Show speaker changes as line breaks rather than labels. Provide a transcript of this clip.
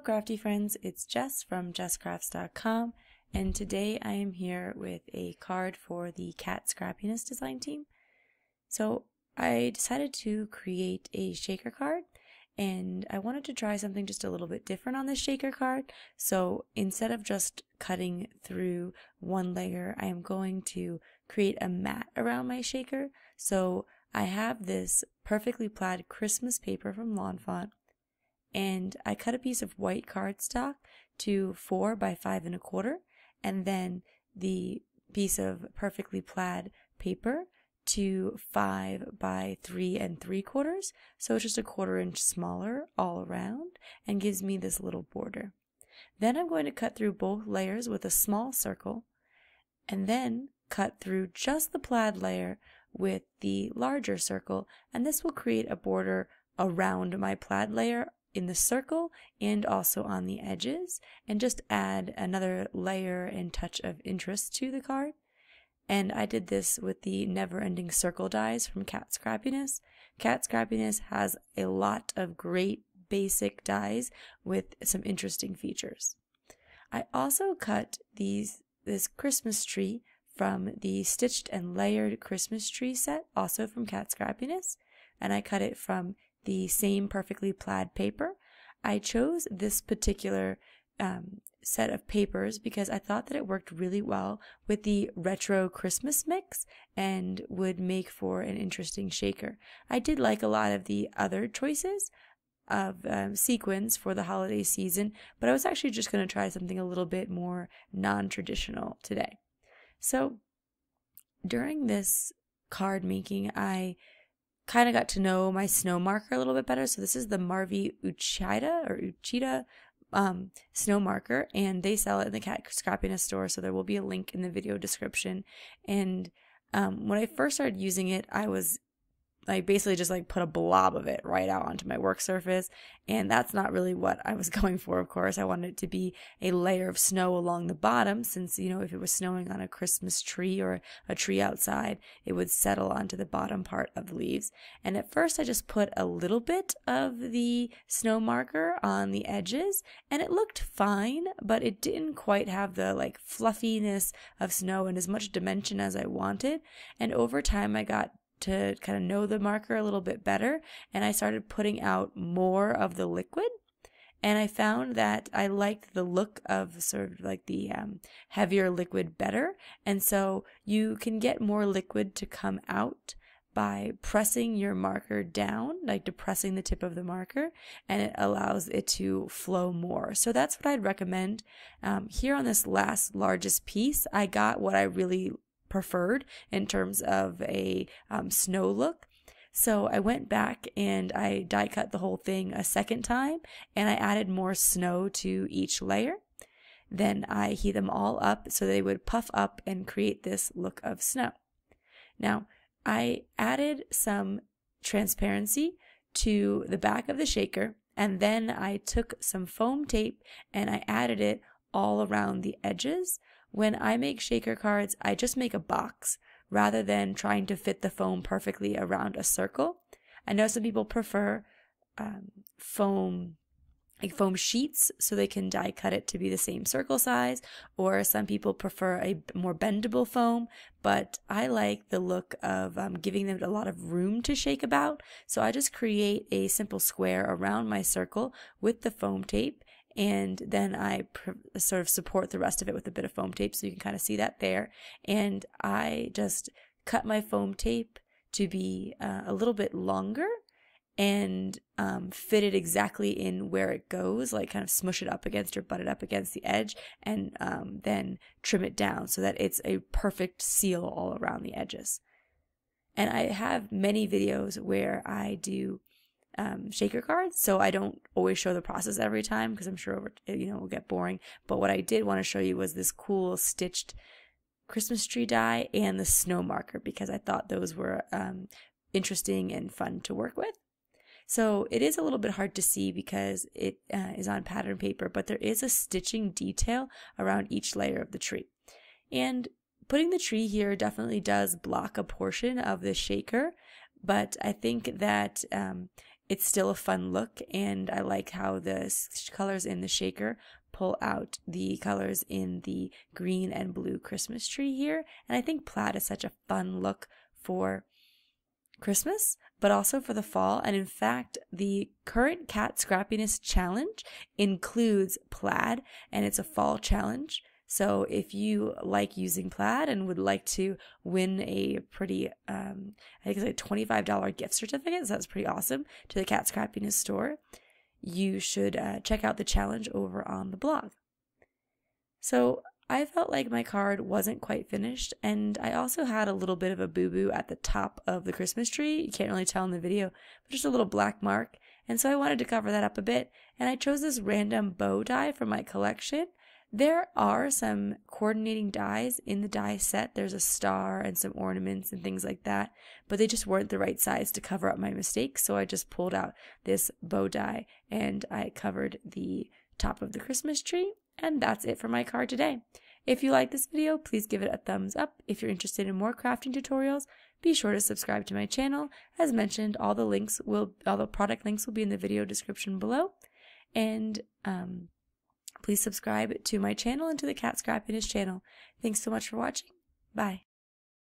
crafty friends, it's Jess from JessCrafts.com, and today I am here with a card for the Kat Scrappiness design team. So I decided to create a shaker card, and I wanted to try something just a little bit different on this shaker card. So instead of just cutting through one layer, I am going to create a mat around my shaker. So I have this perfectly plaid Christmas paper from Lawn Fawn, and I cut a piece of white cardstock to 4 by 5 1/4, and then the piece of perfectly plaid paper to 5 by 3 3/4, so it's just a 1/4 inch smaller all around and gives me this little border. Then I'm going to cut through both layers with a small circle, and then cut through just the plaid layer with the larger circle, and this will create a border around my plaid layer in the circle and also on the edges, and just add another layer and touch of interest to the card. And I did this with the never-ending circle dies from Kat Scrappiness. Kat Scrappiness has a lot of great basic dies with some interesting features. I also cut this Christmas tree from the Stitched and Layered Christmas Tree set, also from Kat Scrappiness, and I cut it from the same perfectly plaid paper. I chose this particular set of papers because I thought that it worked really well with the retro Christmas mix and would make for an interesting shaker. I did like a lot of the other choices of sequins for the holiday season, but I was actually just going to try something a little bit more non-traditional today. So during this card making, I kind of got to know my snow marker a little bit better. So this is the Marvi Uchida snow marker, and they sell it in the Kat Scrappiness store, so there will be a link in the video description. And when I first started using it, I basically just put a blob of it right out onto my work surface, and that's not really what I was going for, of course. I wanted it to be a layer of snow along the bottom, since, if it was snowing on a Christmas tree or a tree outside, it would settle onto the bottom part of the leaves. And at first I just put a little bit of the snow marker on the edges, and it looked fine, but it didn't quite have the fluffiness of snow and as much dimension as I wanted. And over time I got to kind of know the marker a little bit better, and I started putting out more of the liquid, and I found that I liked the look of sort of the heavier liquid better. And so you can get more liquid to come out by pressing your marker down, depressing the tip of the marker, and it allows it to flow more. So that's what I'd recommend. Here on this last largest piece, I got what I really preferred in terms of a snow look. So I went back and I die cut the whole thing a second time, and I added more snow to each layer. Then I heat them all up so they would puff up and create this look of snow. Now I added some transparency to the back of the shaker, and then I took some foam tape and I added it all around the edges. When I make shaker cards, I just make a box rather than trying to fit the foam perfectly around a circle. I know some people prefer foam sheets so they can die cut it to be the same circle size, or some people prefer a more bendable foam, but I like the look of giving them a lot of room to shake about. So I just create a simple square around my circle with the foam tape, and then I sort of support the rest of it with a bit of foam tape, so you can kind of see that there. And I just cut my foam tape to be a little bit longer and fit it exactly in where it goes, kind of smush it up against or butt it up against the edge, and then trim it down so that it's a perfect seal all around the edges. And I have many videos where I do shaker cards, so I don't always show the process every time because I'm sure it will get boring. But what I did want to show you was this cool stitched Christmas tree die and the snow marker, because I thought those were interesting and fun to work with. So it is a little bit hard to see because it is on pattern paper, but there is a stitching detail around each layer of the tree. And putting the tree here definitely does block a portion of the shaker, but I think that it's still a fun look, and I like how the colors in the shaker pull out the colors in the green and blue Christmas tree here. And I think plaid is such a fun look for Christmas, but also for the fall. And in fact, the current Kat Scrappiness challenge includes plaid, and it's a fall challenge. So if you like using plaid and would like to win a pretty, I think it's like a $25 gift certificate, so that's pretty awesome, to the Kat Scrappiness store, you should check out the challenge over on the blog. So I felt like my card wasn't quite finished, and I also had a little bit of a boo-boo at the top of the Christmas tree. You can't really tell in the video, but just a little black mark. And so I wanted to cover that up a bit, and I chose this random bow die from my collection. There are some coordinating dies in the die set. There's a star and some ornaments and things like that, but they just weren't the right size to cover up my mistakes, so I just pulled out this bow die and I covered the top of the Christmas tree, and that's it for my card today. If you like this video, please give it a thumbs up. If you're interested in more crafting tutorials, be sure to subscribe to my channel. As mentioned, all the product links will be in the video description below, and please subscribe to my channel and to the Kat Scrappiness channel. Thanks so much for watching. Bye.